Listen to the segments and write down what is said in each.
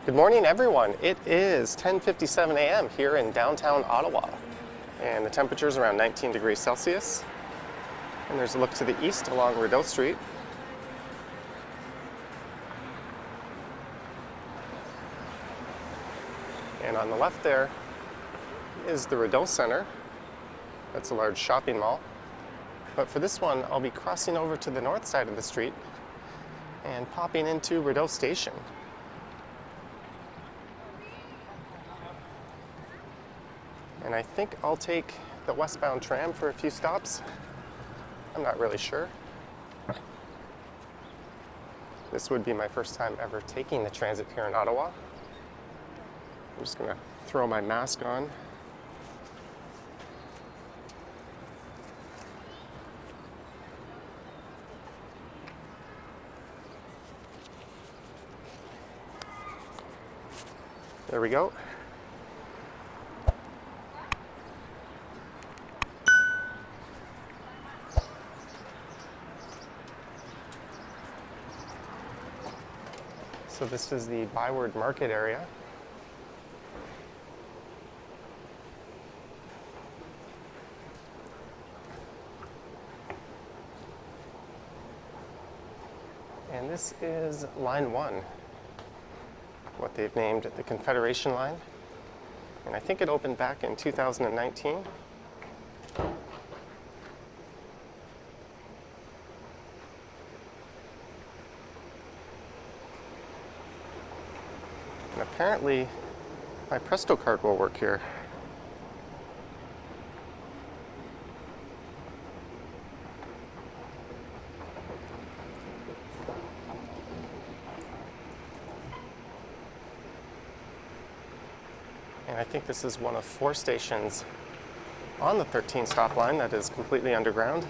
Good morning, everyone. It is 10:57 a.m. here in downtown Ottawa, and the temperature is around 19 degrees Celsius. And there's a look to the east along Rideau Street. And on the left there is the Rideau Center. That's a large shopping mall. But for this one, I'll be crossing over to the north side of the street and popping into Rideau Station. And I think I'll take the westbound tram for a few stops. I'm not really sure. This would be my first time ever taking the transit here in Ottawa. I'm just gonna throw my mask on. There we go. So this is the Byward Market area. And this is Line 1, what they've named the Confederation Line. And I think it opened back in 2019. And apparently, my Presto card will work here. And I think this is one of 4 stations on the 13 stop line that is completely underground.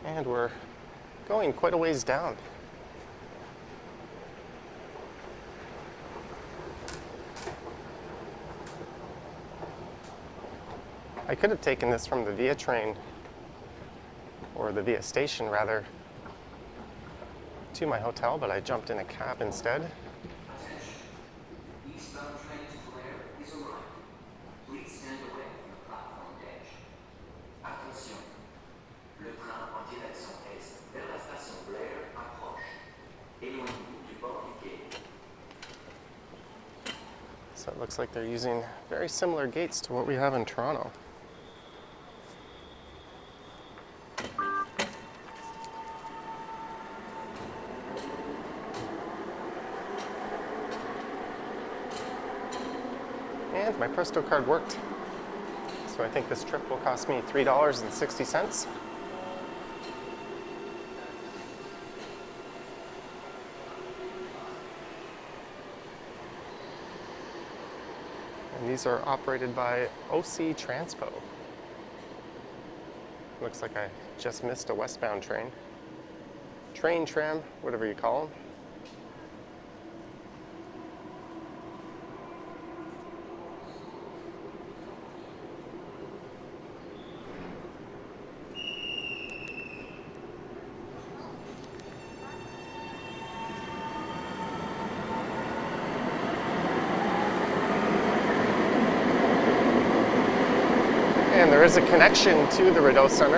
And we're going quite a ways down. I could have taken this from the Via train, or the Via station rather, to my hotel, but I jumped in a cab instead. Attention. Eastbound train to Blair is arriving. Please stand away from the platform edge. Attention. Le train en direction est vers la station Blair approche. Éloignez-vous du bord du quai. So it looks like they're using very similar gates to what we have in Toronto. And my Presto card worked. So I think this trip will cost me $3.60. And these are operated by OC Transpo. Looks like I just missed a westbound train. Train, tram, whatever you call them. And there is a connection to the Rideau Center.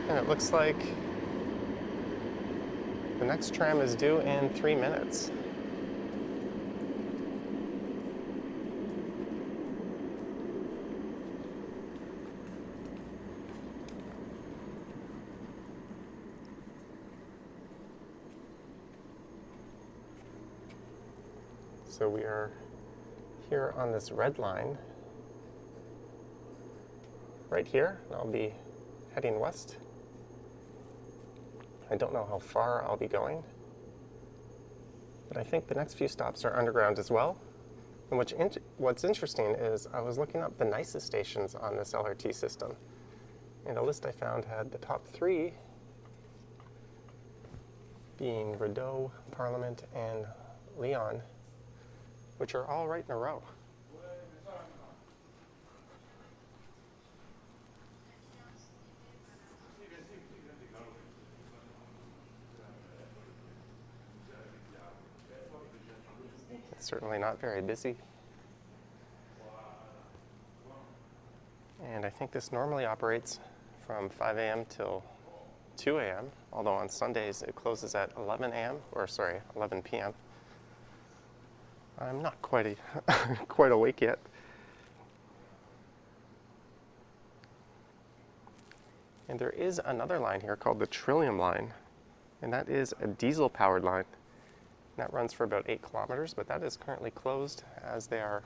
And it looks like the next tram is due in 3 minutes. So we are here on this red line right here, and I'll be heading west. I don't know how far I'll be going, but I think the next few stops are underground as well. And what's interesting is I was looking up the nicest stations on this LRT system, and a list I found had the top 3 being Rideau, Parliament, and Lyon, which are all right in a row. It's certainly not very busy. And I think this normally operates from 5 a.m. till 2 a.m., although on Sundays it closes at 11 p.m. I'm not quite awake yet. And there is another line here called the Trillium line, and that is a diesel-powered line. That runs for about 8 kilometers, but that is currently closed as they are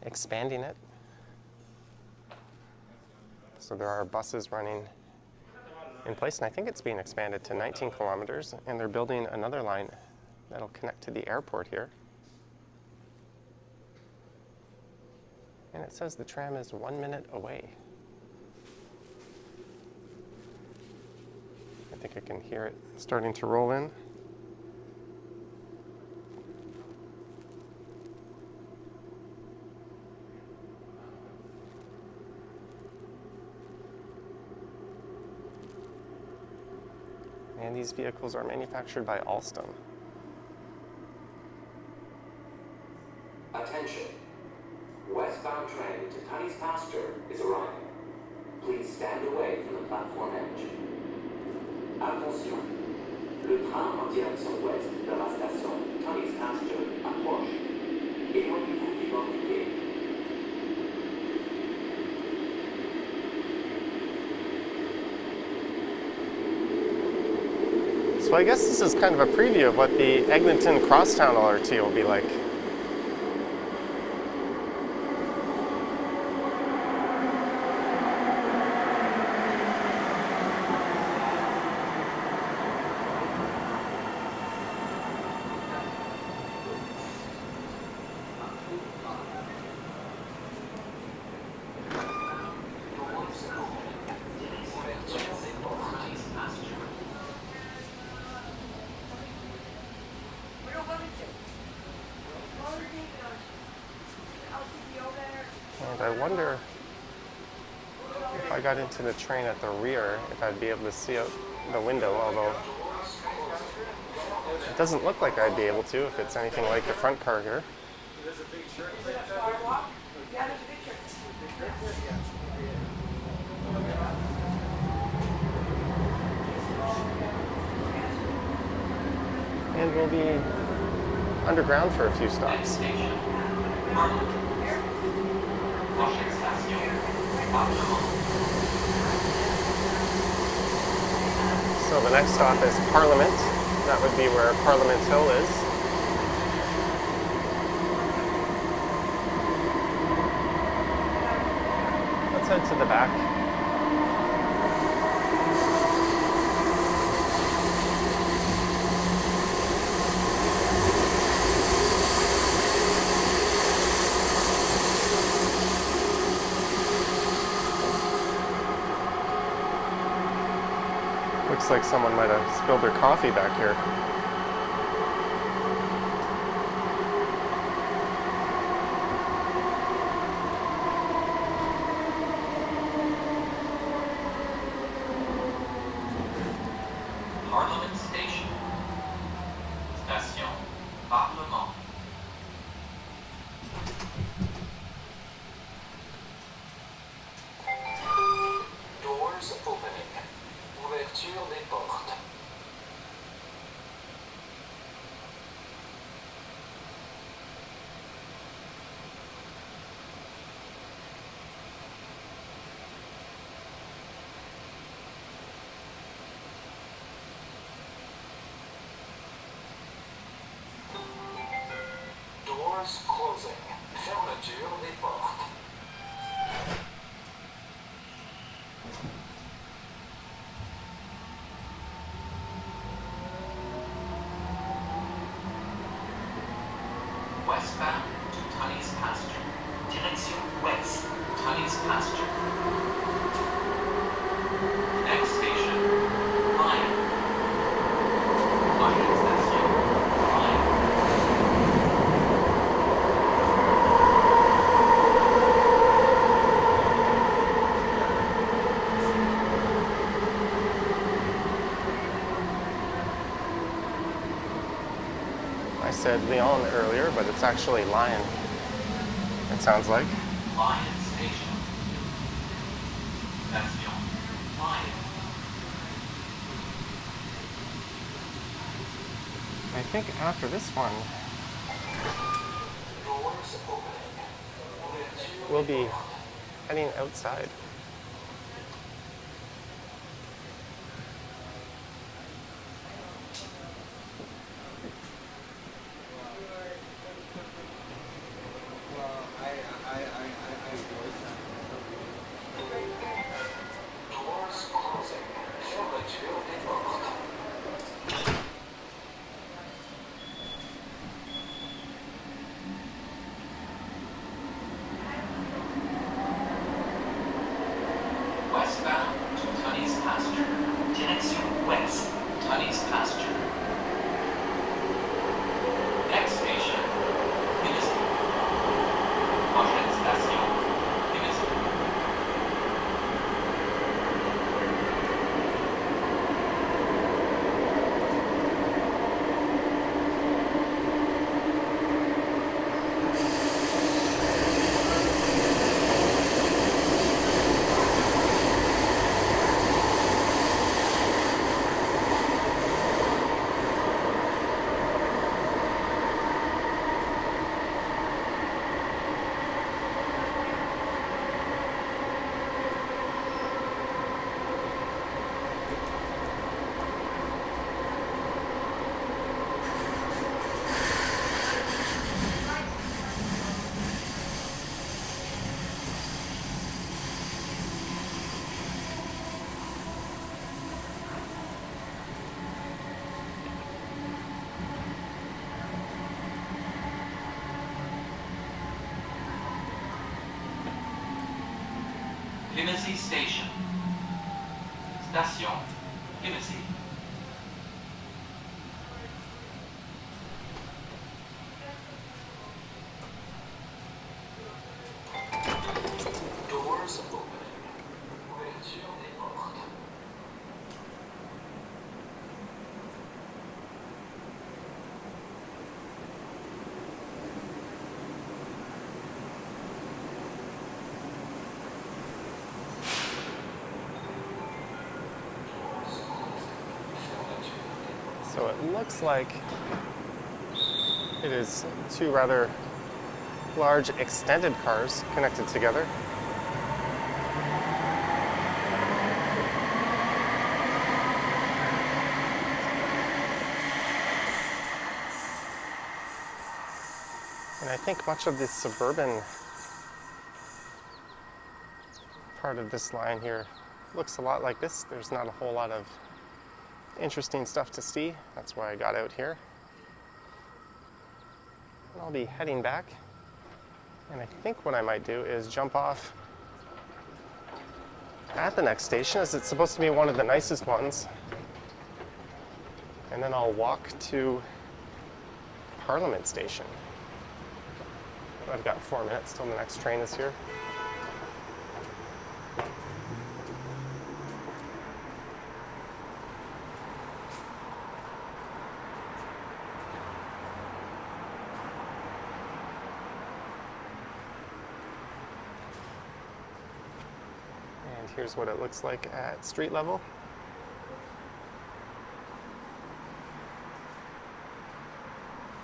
expanding it. So there are buses running in place, and I think it's being expanded to 19 kilometers, and they're building another line that'll connect to the airport here. And it says the tram is 1 minute away. I think I can hear it starting to roll in. And these vehicles are manufactured by Alstom. Attention. Westbound train to Tunney's Pasture is arriving. Please stand away from the platform edge. Attention. Le train en direction ouest de la station Tunney's Pasture approche. Éloignez-vous du bord du quai. So I guess this is kind of a preview of what the Eglinton Crosstown LRT will be like. And I wonder if I got into the train at the rear, if I'd be able to see out the window, although it doesn't look like I'd be able to if it's anything like the front car here. And we'll be underground for a few stops. So the next stop is Parliament. That would be where Parliament Hill is. Let's head to the back. Looks like someone might have spilled their coffee back here. Parliament Station. Station Parlement. Doors opening. Ouverture des portes. Doors closing. Fermeture des portes. Westbound to passenger. Next station, Lyon. Lyon Station, Lyon. I said Lyon earlier, but it's actually Lyon. It sounds like. Lyon Station. Station, Lyon. I think after this one, Doors opening. we'll be heading outside. Doors closing. Fermeture des portes. Westbound, Tunney's passenger. Direction ouest, Tunney's passenger. Next station, Pimisi. Prochaine station, Pimisi. Pimisi Station. Station, Pimisi. Doors opening. Ouverture des portes. So it looks like it is two rather large extended cars connected together. And I think much of the suburban part of this line here looks a lot like this. There's not a whole lot of interesting stuff to see. That's why I got out here. And I'll be heading back. And I think what I might do is jump off at the next station, as it's supposed to be one of the nicest ones. And then I'll walk to Parliament Station. I've got 4 minutes till the next train is here. And here's what it looks like at street level.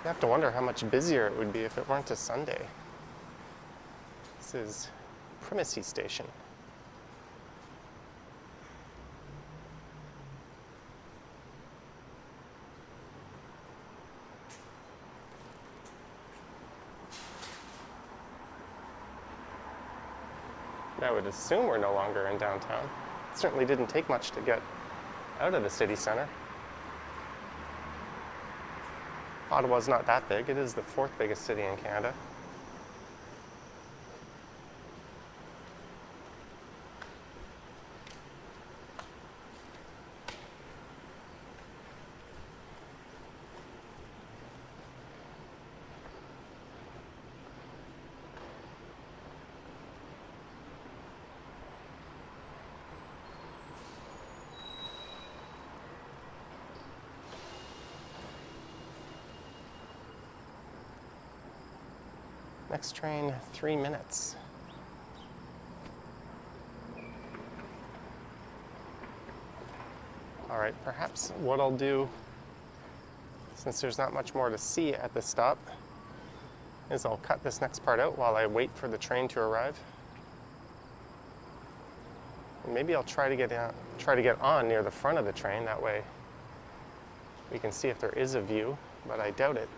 You have to wonder how much busier it would be if it weren't a Sunday. This is Pimisi Station. I would assume we're no longer in downtown. It certainly didn't take much to get out of the city center. Ottawa's not that big. It is the 4th biggest city in Canada. Next train, 3 minutes. All right, perhaps what I'll do, since there's not much more to see at this stop, is I'll cut this next part out while I wait for the train to arrive. And maybe I'll try to get on near the front of the train. That way we can see if there is a view, but I doubt it.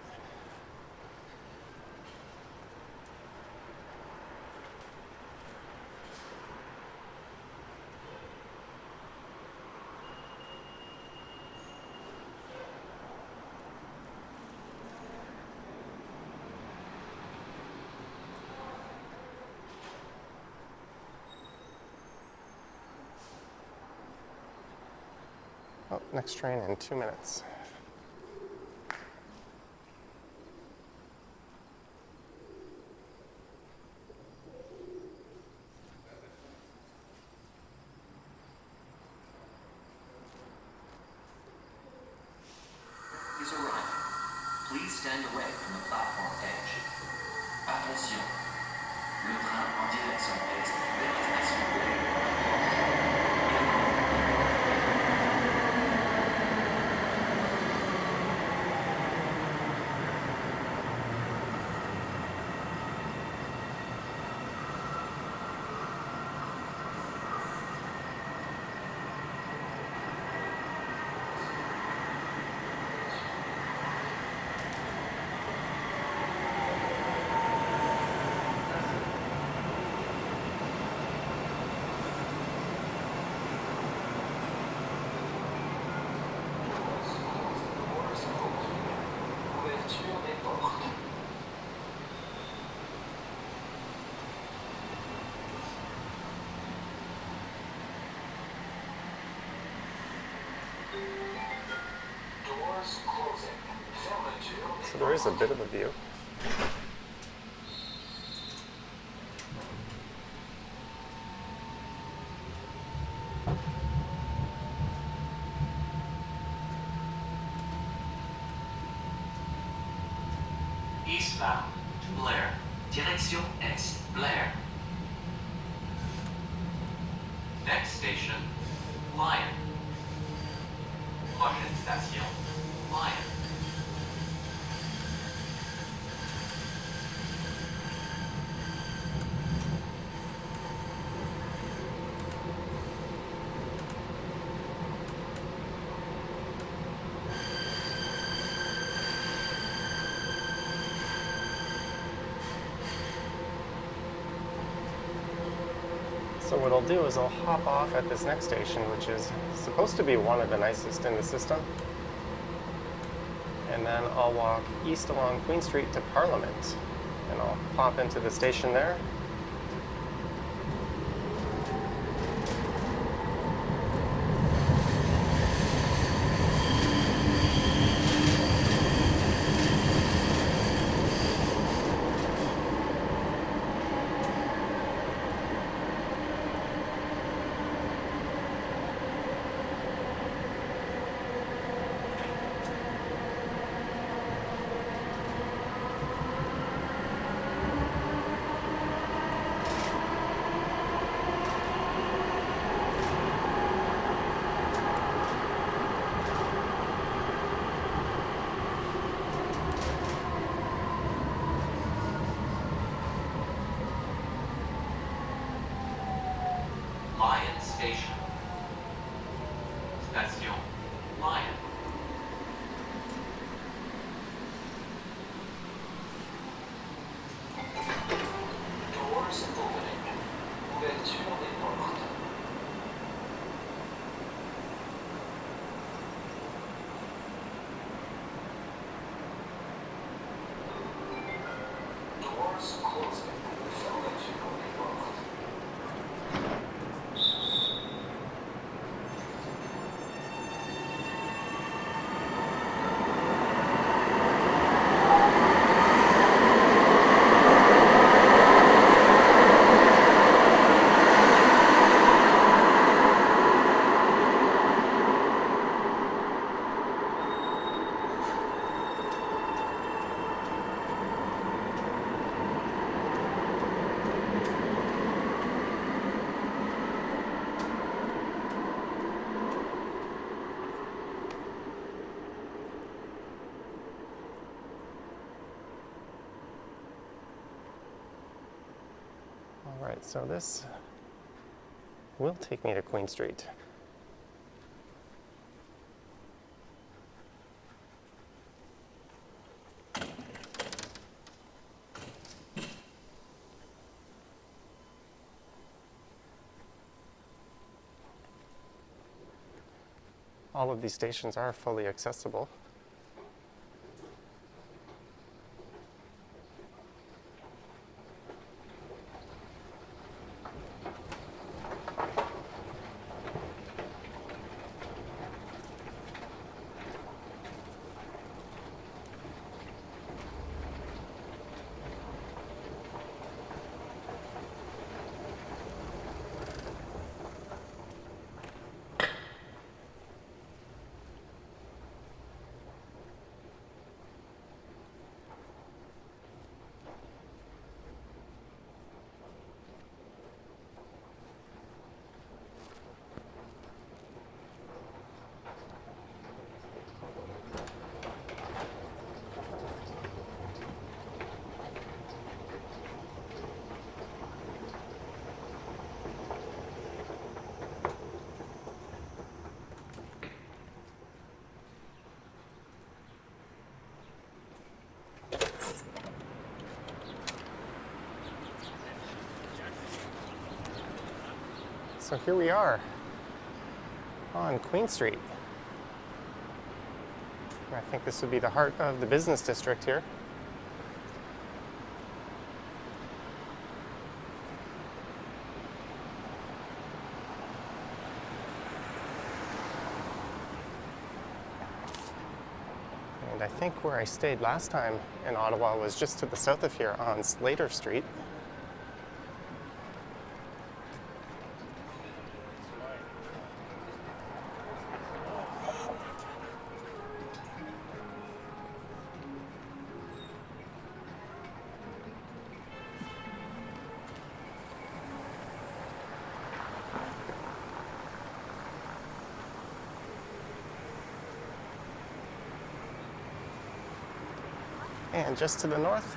Oh, next train in 2 minutes. Is arriving. Please stand away from the platform edge. Attention. Le train en direction est vers la station. So there is a bit of a view. Eastbound to Blair. Direction Est, Blair. Next station, Lyon. Prochaine station, Lyon. So what I'll do is I'll hop off at this next station, which is supposed to be one of the nicest in the system. And then I'll walk east along Queen Street to Parliament. And I'll pop into the station there. Lyon Station. Station Lyon. Doors opening. Ouverture des portes. Doors closing. Fermeture des portes. Alright, so this will take me to Queen Street. All of these stations are fully accessible. So here we are on Queen Street. I think this would be the heart of the business district here. And I think where I stayed last time in Ottawa was just to the south of here on Slater Street. And just to the north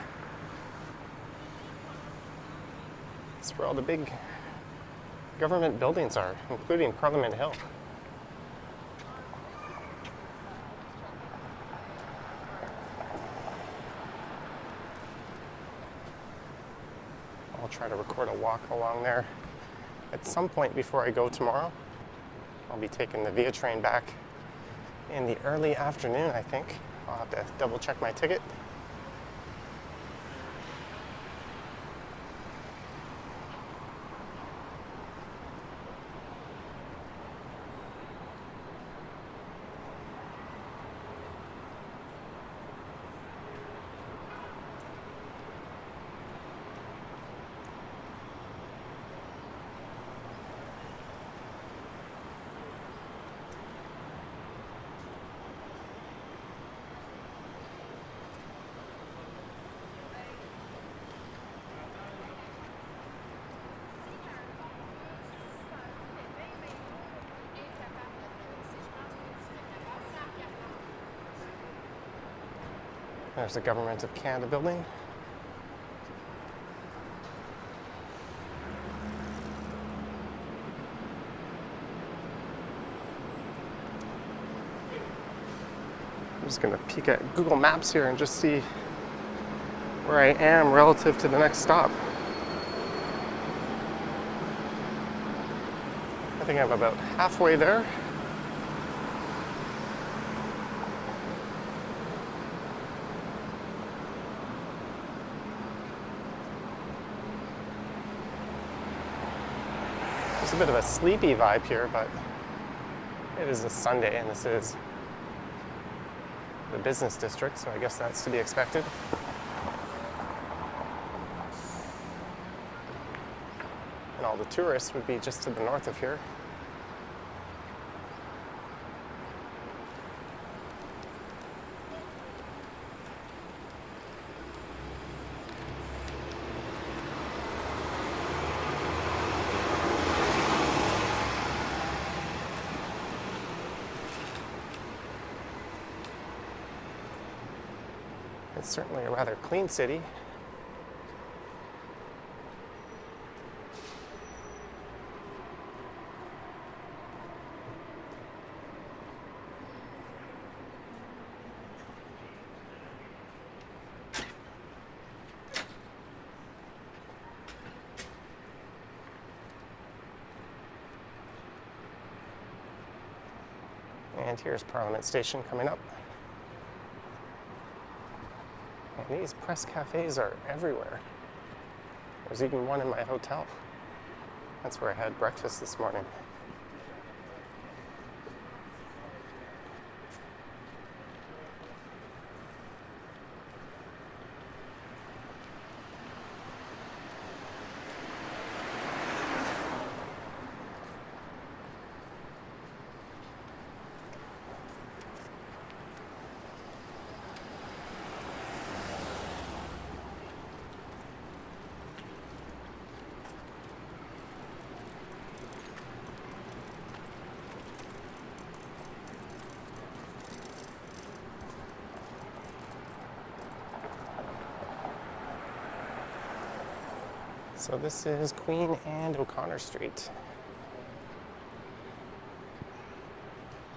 is where all the big government buildings are, including Parliament Hill. I'll try to record a walk along there at some point before I go tomorrow. I'll be taking the Via train back in the early afternoon, I think. I'll have to double check my ticket. There's the Government of Canada building. I'm just going to peek at Google Maps here and just see where I am relative to the next stop. I think I'm about halfway there. There's a bit of a sleepy vibe here, but it is a Sunday and this is the business district, so I guess that's to be expected. And all the tourists would be just to the north of here. It's certainly a rather clean city. And here's Parliament Station coming up. And these press cafes are everywhere. There's even one in my hotel. That's where I had breakfast this morning. So this is Queen and O'Connor Street.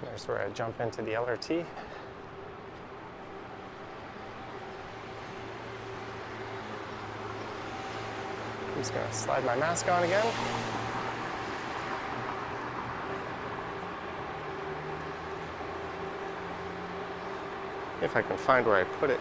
There's where I jump into the LRT. I'm just gonna slide my mask on again. If I can find where I put it.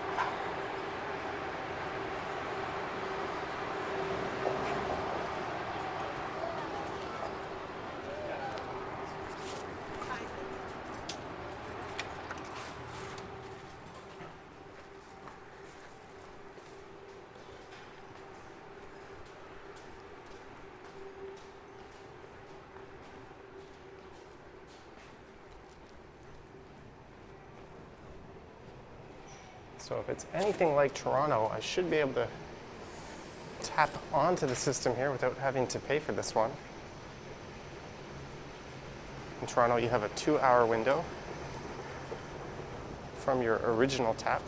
So if it's anything like Toronto, I should be able to tap onto the system here without having to pay for this one. In Toronto, you have a 2-hour window from your original tap.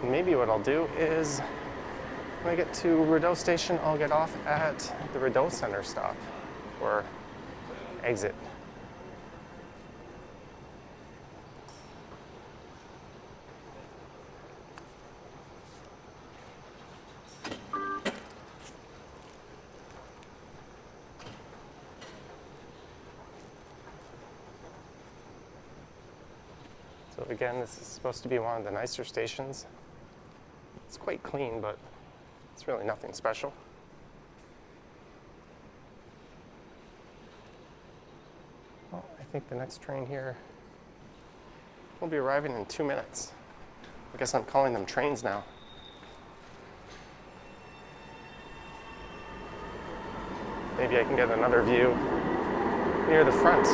Maybe what I'll do is when I get to Rideau Station, I'll get off at the Rideau Center stop, or exit. So again, this is supposed to be one of the nicer stations. It's quite clean, but it's really nothing special. Well, I think the next train here will be arriving in 2 minutes. I guess I'm calling them trains now. Maybe I can get another view near the front.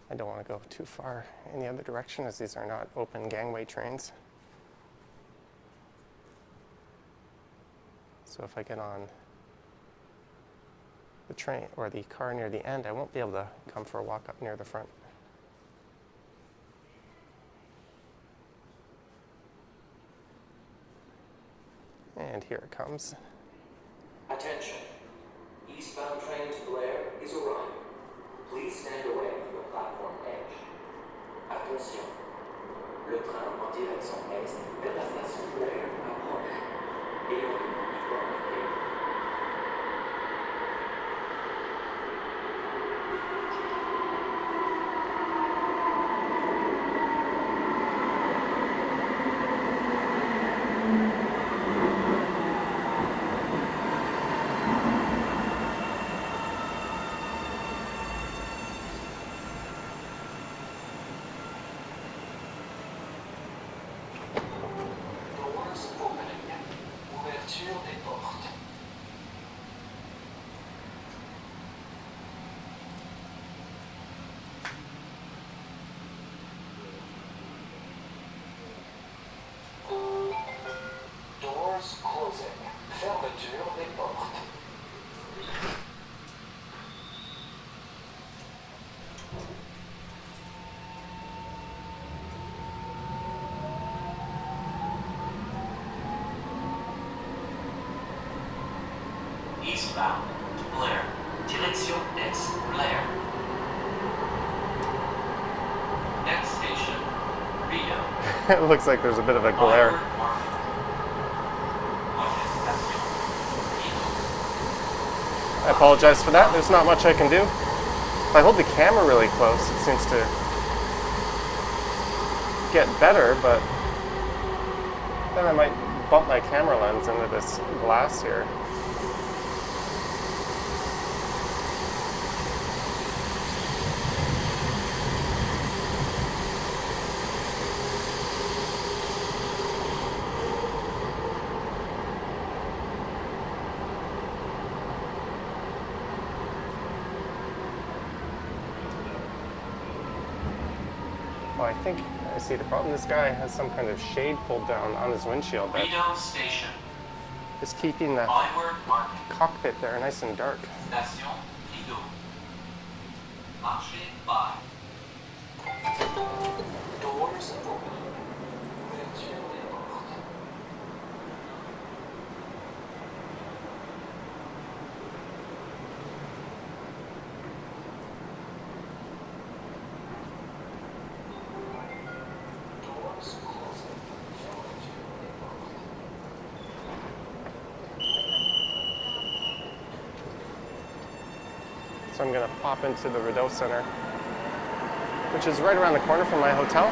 I don't want to go too far in the other direction, as these are not open gangway trains. So if I get on the train or the car near the end, I won't be able to come for a walk up near the front. And here it comes. Attention. Eastbound train to Blair is arriving. Please stand away from the platform edge. Attention. Le train en direction est vers la station Blair approche. Éloignez-vous du bord de quai. Doors opening. Ouverture des portes. Eastbound, Blair. Direction Est, Blair. Next station, Rideau. It looks like there's a bit of a glare. Onward market. Prochaine station, Rideau. I apologize for that. There's not much I can do. If I hold the camera really close, it seems to get better, but then I might bump my camera lens into this glass here. Oh, I think I see the problem. This guy has some kind of shade pulled down on his windshield that Rideau Station. is keeping the Onward market. cockpit there nice and dark. Station, Rideau. Marchez by. Doors open. Ouverture des portes. Doors closing. Fermeture des portes. So I'm going to pop into the Rideau Center, which is right around the corner from my hotel.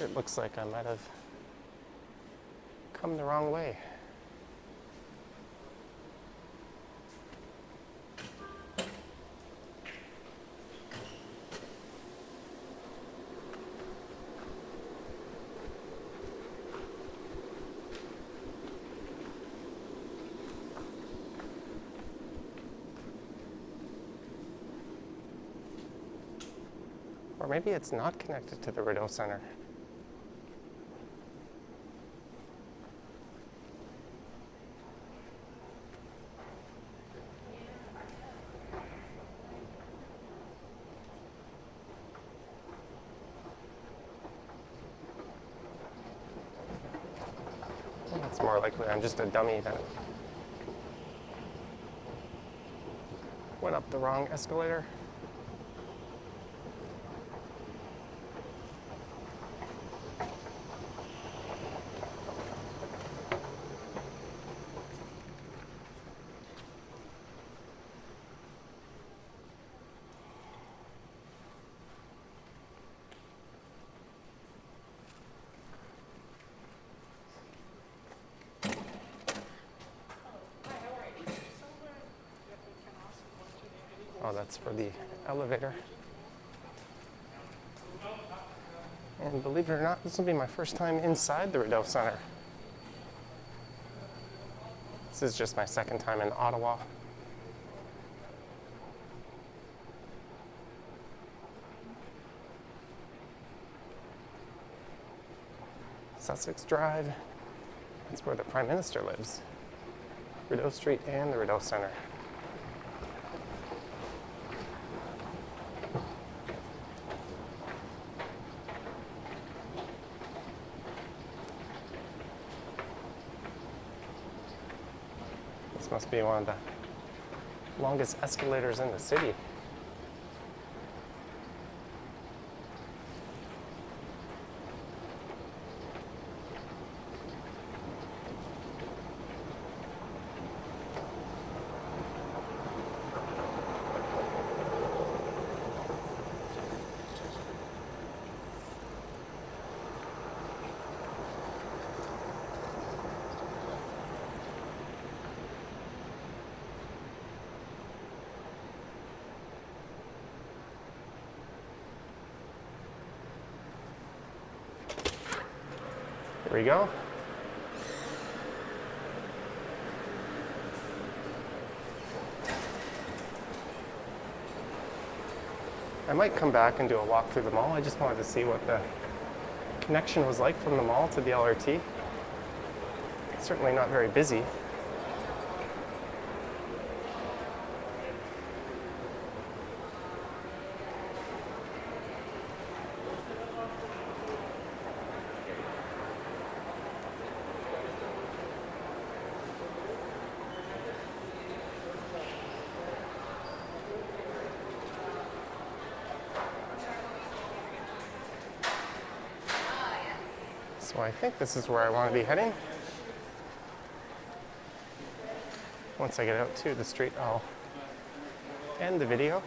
It looks like I might have come the wrong way. Or maybe it's not connected to the Rideau Center. It's more likely I'm just a dummy that went up the wrong escalator. Oh, that's for the elevator. And believe it or not, this will be my first time inside the Rideau Center. This is just my second time in Ottawa. Sussex Drive, that's where the Prime Minister lives. Rideau Street and the Rideau Center. This must be one of the longest escalators in the city. Here we go. I might come back and do a walk through the mall. I just wanted to see what the connection was like from the mall to the LRT. It's certainly not very busy. So I think this is where I want to be heading. Once I get out to the street, I'll end the video.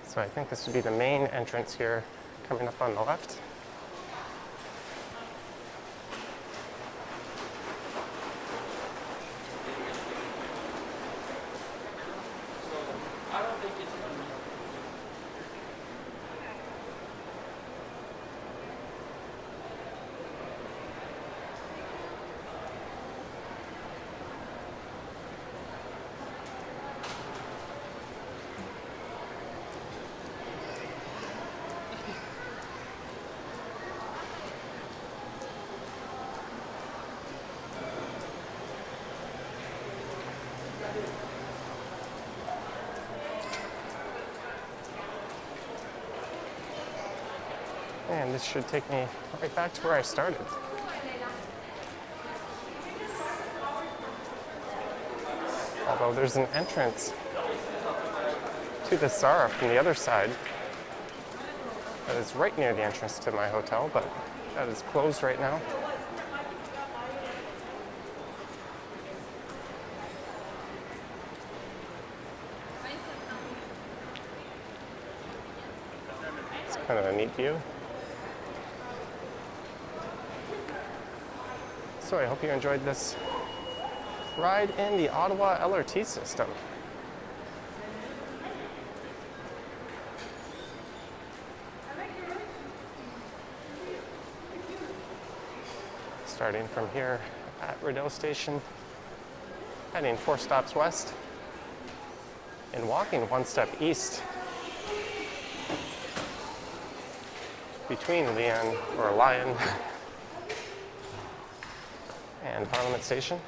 So I think this would be the main entrance here, coming up on the left. And this should take me right back to where I started. Although there's an entrance to the Zara from the other side that is right near the entrance to my hotel, but that is closed right now. It's kind of a neat view. So I hope you enjoyed this ride in the Ottawa LRT system. Starting from here at Rideau Station, heading 4 stops west, and walking 1 step east between Lyon and Parliament Station.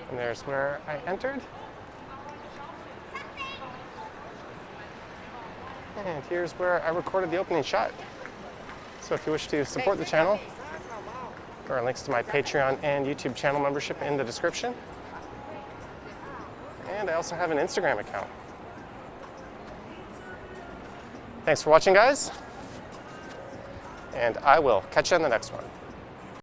And there's where I entered. And here's where I recorded the opening shot. So if you wish to support the channel, there are links to my Patreon and YouTube channel membership in the description. And I also have an Instagram account. Thanks for watching, guys. And I will catch you on the next one.